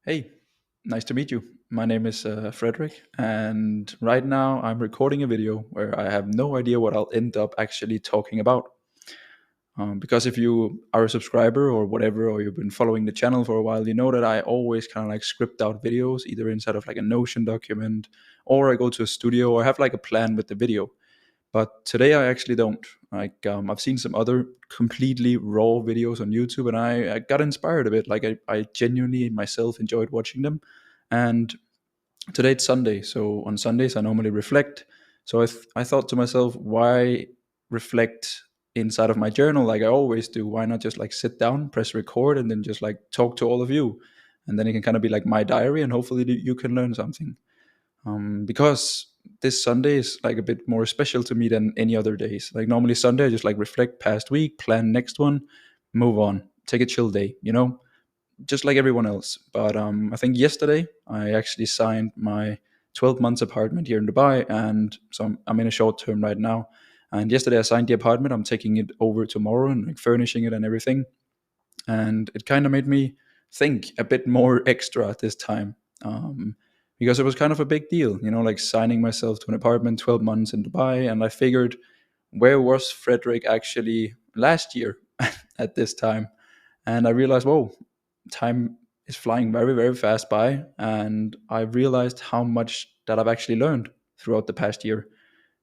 Hey, nice to meet you. My name is Frederick, and right now I'm recording a video where I have no idea what I'll end up actually talking about. Because if you are a subscriber or whatever, or you've been following the channel for a while, you know that I always kind of like script out videos, either inside of like a Notion document, or I go to a studio, or have like a plan with the video. But today I actually don't. I've seen some other completely raw videos on YouTube, and I got inspired a bit. I genuinely myself enjoyed watching them. And today it's Sunday, so on Sundays I normally reflect. So I thought to myself, why reflect inside of my journal like I always do? Why not just like sit down, press record, and then just like talk to all of you, and then it can kind of be like my diary, and hopefully you can learn something. Because this Sunday is like a bit more special to me than any other days. Like normally Sunday, I just like reflect past week, plan next one, move on, take a chill day, just like everyone else. But I think yesterday I actually signed my 12 months apartment here in Dubai, and so I'm in a short term right now. And yesterday I signed the apartment. I'm taking it over tomorrow and like furnishing it and everything. And it kind of made me think a bit more extra at this time, because it was kind of a big deal, like signing myself to an apartment, 12 months in Dubai. And I figured, where was Frederick actually last year at this time? And I realized, whoa, time is flying very, very fast by. And I realized how much that I've actually learned throughout the past year.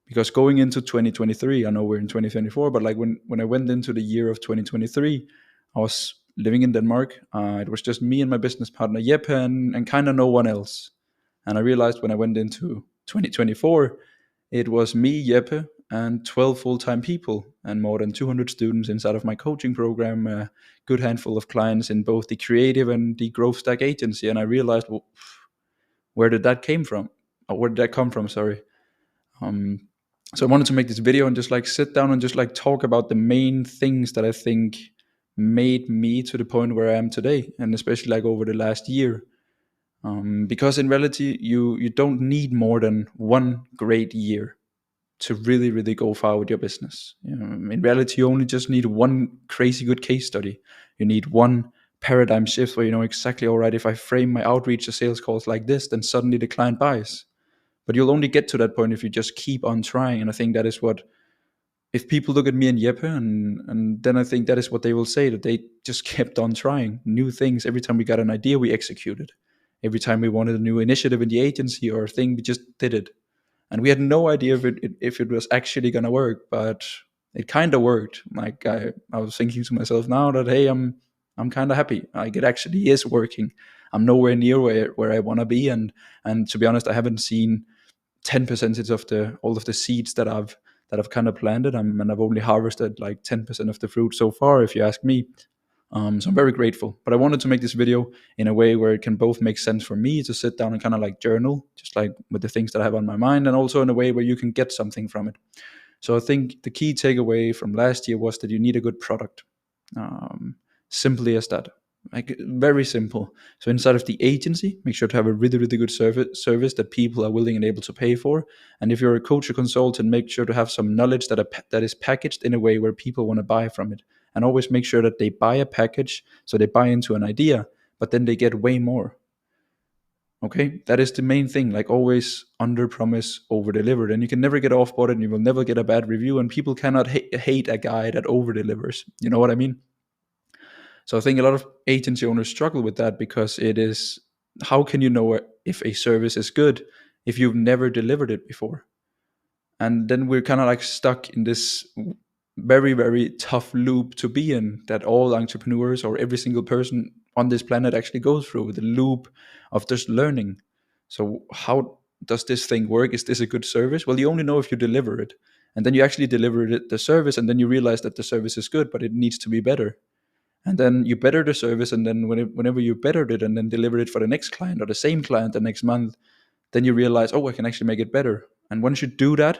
Because going into 2023, I know we're in 2024, but like when I went into the year of 2023, I was living in Denmark. It was just me and my business partner Jeppe, and kind of no one else. And I realized when I went into 2024, it was me, Jeppe, and 12 full-time people, and more than 200 students inside of my coaching program, a good handful of clients in both the creative and the growth stack agency. And I realized, well, where did that came from? Or where did that come from? Sorry. Um, so I wanted to make this video and just like sit down and just like talk about the main things that I think made me to the point where I am today, and especially like over the last year. Because in reality, you don't need more than one great year to really really go far with your business. In reality, you only just need one crazy good case study. You need one paradigm shift where you know exactly, all right, if I frame my outreach to sales calls like this, then suddenly the client buys. But you'll only get to that point if you just keep on trying. And I think that is what, if people look at me and Jeppe, and then I think that is what they will say, that they just kept on trying new things. Every time we got an idea, we executed. Every time we wanted a new initiative in the agency or a thing, we just did it. And we had no idea if it was actually gonna work, but it kind of worked. Like I was thinking to myself now that, hey, I'm kind of happy. Like it actually is working. I'm nowhere near where I want to be, and to be honest, I haven't seen 10% of the all of the seeds that I've kind of planted, and I've only harvested like 10% of the fruit so far, if you ask me. So I'm very grateful. But I wanted to make this video in a way where it can both make sense for me to sit down and kind of like journal, just like with the things that I have on my mind, and also in a way where you can get something from it. So I think the key takeaway from last year was that you need a good product. Um, Simply as that. Like very simple. So inside of the agency, make sure to have a really, really good service that people are willing and able to pay for. And if you're a coach or consultant, make sure to have some knowledge that is packaged in a way where people want to buy from it. And always make sure that they buy a package, so they buy into an idea, but then they get way more. Okay, that is the main thing. Like always, under promise, over deliver. And you can never get off board, and you will never get a bad review. And people cannot hate a guy that over delivers. You know what I mean? So I think a lot of agency owners struggle with that, because it is, how can you know if a service is good if you've never delivered it before? And then we're kind of like stuck in this very, very tough loop to be in, that all entrepreneurs or every single person on this planet actually goes through, the loop of just learning. So how does this thing work? Is this a good service? Well, you only know if you deliver it. And then you actually deliver it, the service, and then you realize that the service is good, but it needs to be better. And then you better the service, and then whenever you bettered it and then deliver it for the next client or the same client the next month, then you realize, oh, I can actually make it better. And once you do that,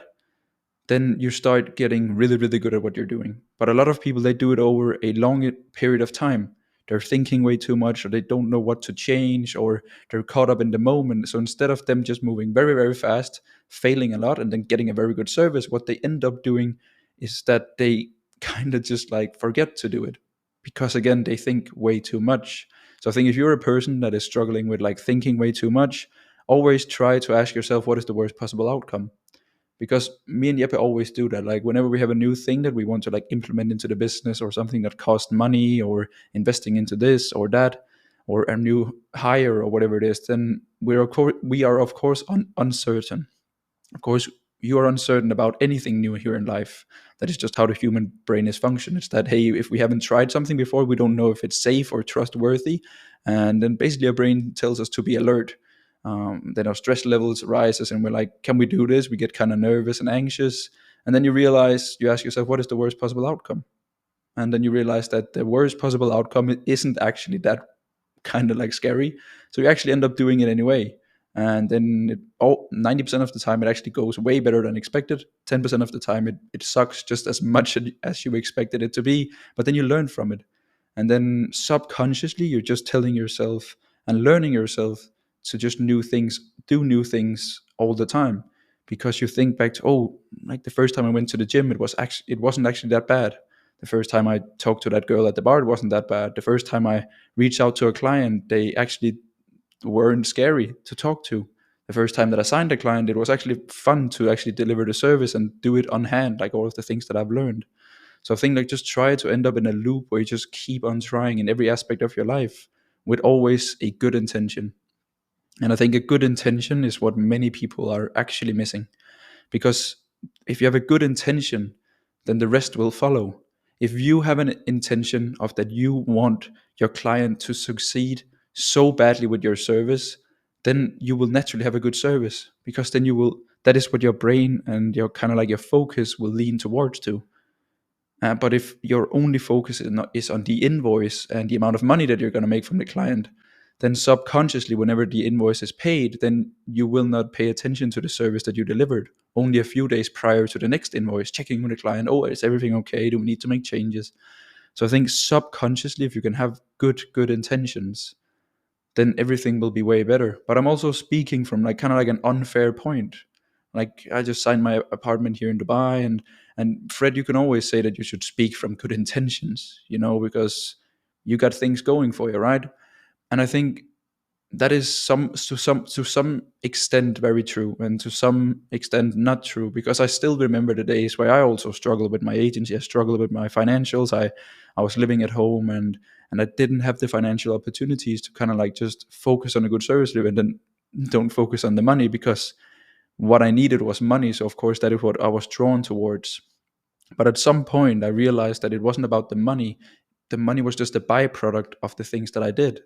then you start getting really, really good at what you're doing. But a lot of people, they do it over a long period of time. They're thinking way too much, or they don't know what to change, or they're caught up in the moment. So instead of them just moving very, very fast, failing a lot, and then getting a very good service, what they end up doing is that they kind of just like forget to do it, because again, they think way too much. So I think if you're a person that is struggling with like thinking way too much, always try to ask yourself what is the worst possible outcome. Because me and Jeppe always do that. Like whenever we have a new thing that we want to like implement into the business, or something that costs money, or investing into this or that, or a new hire or whatever it is, then we are of course uncertain. Of course, you are uncertain about anything new here in life. That is just how the human brain is function. It's that, hey, if we haven't tried something before, we don't know if it's safe or trustworthy, and then basically our brain tells us to be alert. Then our stress levels rises, and we're like, can we do this? We get kind of nervous and anxious, and then you ask yourself, what is the worst possible outcome? And then you realize that the worst possible outcome isn't actually that kind of like scary. So you actually end up doing it anyway. And then 90% of the time, it actually goes way better than expected. 10% of the time, it sucks just as much as you expected it to be. But then you learn from it. And then subconsciously, you're just telling yourself and learning yourself to just do new things all the time. Because you think back to, oh, like the first time I went to the gym, it wasn't actually that bad. The first time I talked to that girl at the bar, it wasn't that bad. The first time I reached out to a client, they actually weren't scary to talk to. The first time that I signed a client, it was actually fun to actually deliver the service and do it on hand, like all of the things that I've learned. So I think like just try to end up in a loop where you just keep on trying in every aspect of your life with always a good intention. And I think a good intention is what many people are actually missing. Because if you have a good intention, then the rest will follow. If you have an intention of that you want your client to succeed so badly with your service, then you will naturally have a good service, because then that is what your brain and your kind of like your focus will lean towards to. But if your only focus is on the invoice and the amount of money that you're going to make from the client, then subconsciously, whenever the invoice is paid, then you will not pay attention to the service that you delivered. Only a few days prior to the next invoice, checking with the client, oh, is everything okay? Do we need to make changes? So I think subconsciously, if you can have good intentions, then everything will be way better. But I'm also speaking from like kind of like an unfair point. Like I just signed my apartment here in Dubai, and Fred, you can always say that you should speak from good intentions, because you got things going for you, right? And I think that is to some extent very true, and to some extent not true, because I still remember the days where I also struggled with my agency. I struggled with my financials. I was living at home, and I didn't have the financial opportunities to kind of like just focus on a good service level, and then don't focus on the money, because what I needed was money. So of course that is what I was drawn towards. But at some point I realized that it wasn't about the money. The money was just a byproduct of the things that I did.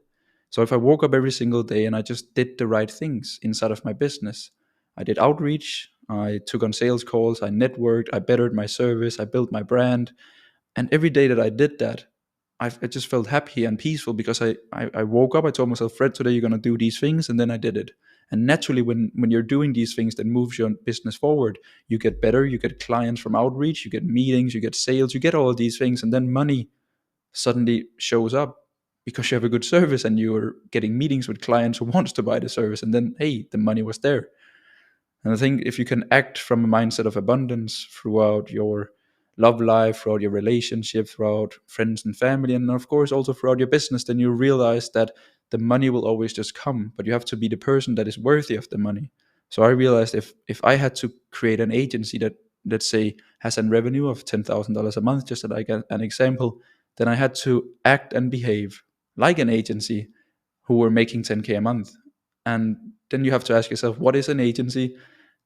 So if I woke up every single day and I just did the right things inside of my business, I did outreach, I took on sales calls, I networked, I bettered my service, I built my brand. And every day that I did that, I just felt happy and peaceful, because I woke up, I told myself, Fred, today you're going to do these things. And then I did it. And naturally, when you're doing these things that moves your business forward, you get better, you get clients from outreach, you get meetings, you get sales, you get all of these things. And then money suddenly shows up, because you have a good service and you're getting meetings with clients who wants to buy the service. And then, hey, the money was there. And I think if you can act from a mindset of abundance throughout your love life, throughout your relationship, throughout friends and family, and of course also throughout your business, then you realize that the money will always just come, but you have to be the person that is worthy of the money. So I realized if I had to create an agency that, let's say, has a revenue of $10,000 a month, just like an example, then I had to act and behave like an agency who were making 10K a month. And then you have to ask yourself, what is an agency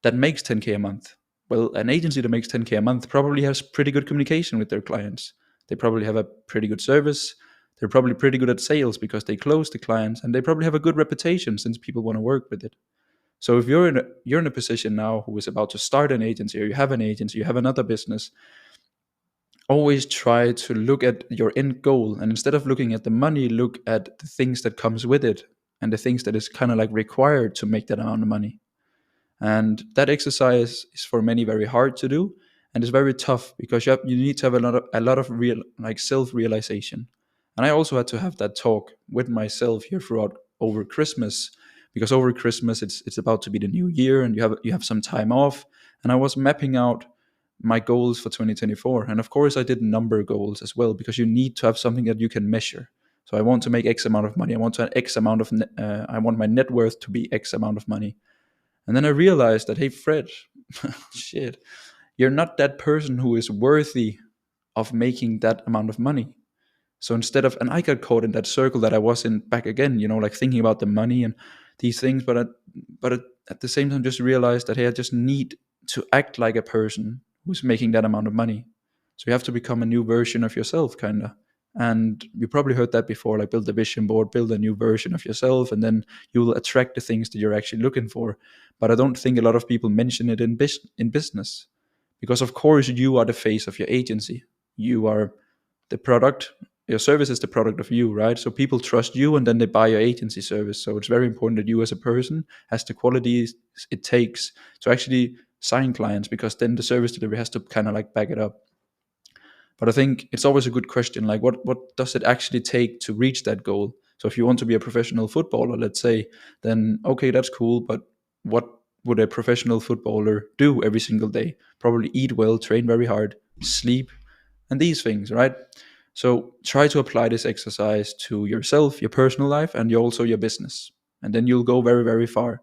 that makes 10K a month? Well, an agency that makes 10K a month probably has pretty good communication with their clients. They probably have a pretty good service. They're probably pretty good at sales because they close the clients, and they probably have a good reputation since people want to work with it. So if you're in a position now who is about to start an agency, or you have an agency, you have another business, always try to look at your end goal, and instead of looking at the money, look at the things that comes with it, and the things that is kind of like required to make that amount of money. And that exercise is for many very hard to do, and it's very tough, because you need to have a lot of real like self-realization. And I also had to have that talk with myself here throughout over Christmas, because over Christmas it's about to be the new year, and you have some time off. And I was mapping out my goals for 2024, and of course I did number goals as well, because you need to have something that you can measure. So I want to make X amount of money. I want to X amount of. I want my net worth to be X amount of money. And then I realized that, hey, Fred, shit, you're not that person who is worthy of making that amount of money. So instead of, and I got caught in that circle that I was in back again, like thinking about the money and these things, but at the same time, just realized that, hey, I just need to act like a person who's making that amount of money. So you have to become a new version of yourself, kind of. And you probably heard that before, like build a vision board, build a new version of yourself, and then you will attract the things that you're actually looking for. But I don't think a lot of people mention it in business, because of course you are the face of your agency. You are the product. Your service is the product of you, right? So people trust you, and then they buy your agency service. So it's very important that you as a person has the qualities it takes to actually sign clients, because then the service delivery has to kind of like back it up. But I think it's always a good question, like what does it actually take to reach that goal? So if you want to be a professional footballer, let's say, then okay, that's cool, but what would a professional footballer do every single day? Probably eat well, train very hard, sleep, and these things, right? So try to apply this exercise to yourself, your personal life, and also your business. And then you'll go very, very far.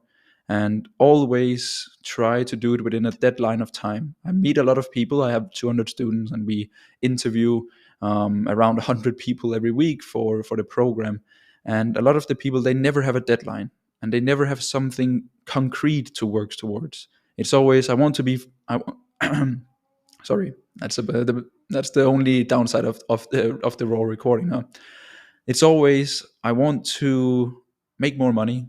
And always try to do it within a deadline of time. I meet a lot of people. I have 200 students, and we interview around 100 people every week for the program. And a lot of the people, they never have a deadline, and they never have something concrete to work towards. It's always, I want to be, sorry, that's the only downside of the raw recording, huh? It's always, I want to make more money,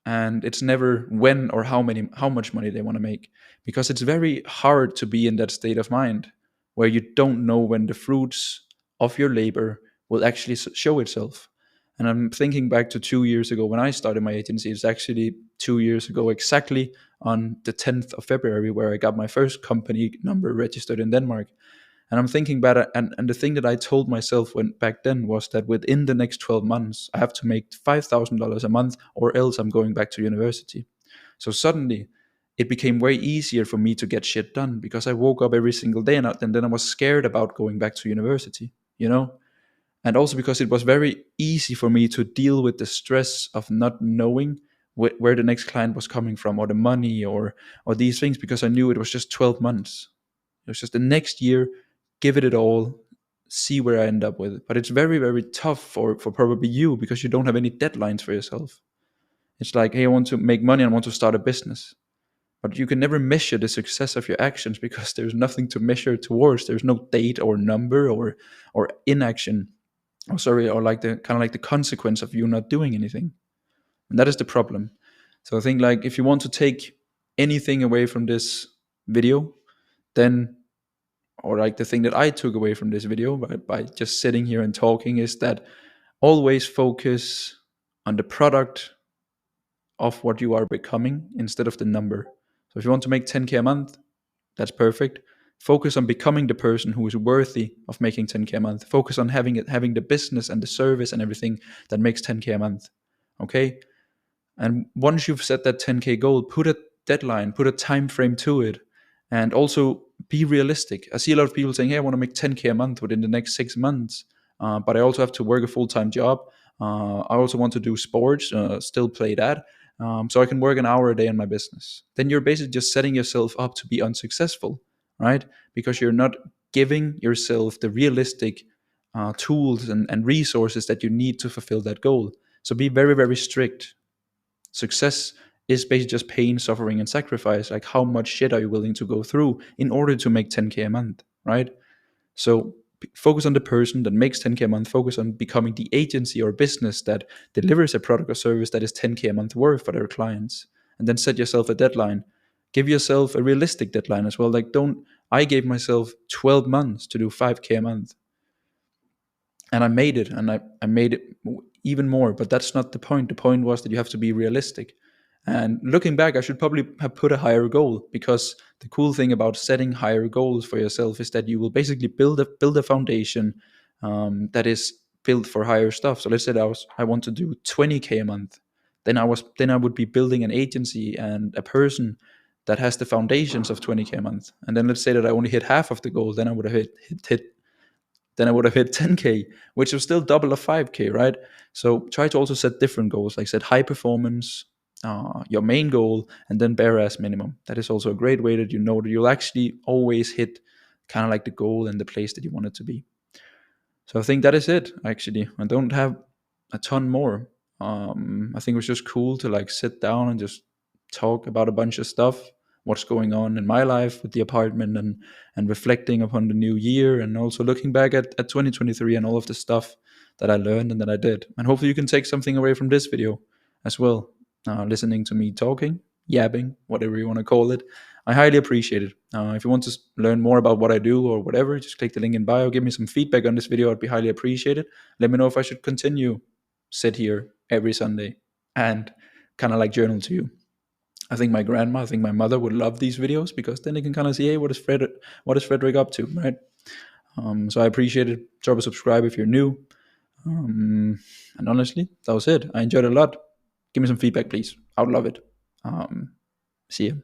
and it's never when or how much money they want to make, because it's very hard to be in that state of mind where you don't know when the fruits of your labor will actually show itself. And I'm thinking back to 2 years ago when I started my agency. It's actually 2 years ago exactly, on the 10th of February, where I got my first company number registered in Denmark. And I'm thinking about it, and the thing that I told myself when back then was that within the next 12 months, I have to make $5,000 a month, or else I'm going back to university. So suddenly, it became way easier for me to get shit done, because I woke up every single day, and then I was scared about going back to university, And also because it was very easy for me to deal with the stress of not knowing where the next client was coming from, or the money, or these things, because I knew it was just 12 months. It was just the next year, give it all, see where I end up with. But it's very, very tough for probably you, because you don't have any deadlines for yourself. It's like, hey, I want to make money and I want to start a business. But you can never measure the success of your actions, because there's nothing to measure towards. There's no date or number or inaction. Or like the kind of like the consequence of you not doing anything. And that is the problem. So I think, like, if you want to take anything away from this video, then, or like the thing that I took away from this video by just sitting here and talking, is that always focus on the product of what you are becoming instead of the number. So if you want to make 10K a month, that's perfect. Focus on becoming the person who is worthy of making 10K a month. Focus on having the business and the service and everything that makes 10K a month. Okay? And once you've set that 10K goal, put a deadline, put a time frame to it, and also be realistic. I see a lot of people saying, hey, I want to make 10K a month within the next 6 months, but I also have to work a full-time job. I also want to do sports, still play that, so I can work an hour a day on my business. Then you're basically just setting yourself up to be unsuccessful, right? Because you're not giving yourself the realistic tools and resources that you need to fulfill that goal. So be very, very strict. Success is basically just pain, suffering, and sacrifice. Like, how much shit are you willing to go through in order to make 10K a month, right? So focus on the person that makes 10K a month. Focus on becoming the agency or business that delivers a product or service that is 10K a month worth for their clients. And then set yourself a deadline. Give yourself a realistic deadline as well. Like, I gave myself 12 months to do 5K a month, and I made it, and I made it even more. But that's not the point. The point was that you have to be realistic. And looking back, I should probably have put a higher goal, because the cool thing about setting higher goals for yourself is that you will basically build a foundation that is built for higher stuff. So let's say I want to do 20K a month, then I would be building an agency and a person that has the foundations of 20K a month. And then let's say that I only hit half of the goal, then I would have hit then I would have hit 10K, which was still double of 5K, right? So try to also set different goals, like set high performance, your main goal, and then bare ass minimum. That is also a great way that you know that you'll actually always hit kind of like the goal and the place that you want it to be. So I think that is it. Actually, I don't have a ton more. I think it was just cool to like sit down and just talk about a bunch of stuff, what's going on in my life with the apartment, and reflecting upon the new year, and also looking back at 2023 and all of the stuff that I learned and that I did. And hopefully you can take something away from this video as well. Listening to me talking, yabbing, whatever you want to call it. I highly appreciate it. If you want to learn more about what I do or whatever, just click the link in bio. Give me some feedback on this video. I'd be highly appreciated. Let me know if I should continue sit here every Sunday and kind of like journal to you. I think my grandma, I think my mother would love these videos because then they can kind of see, hey, what is Frederick up to, right? So I appreciate it. Drop a subscribe if you're new. And honestly, that was it. I enjoyed it a lot. Give me some feedback, please. I would love it. See you.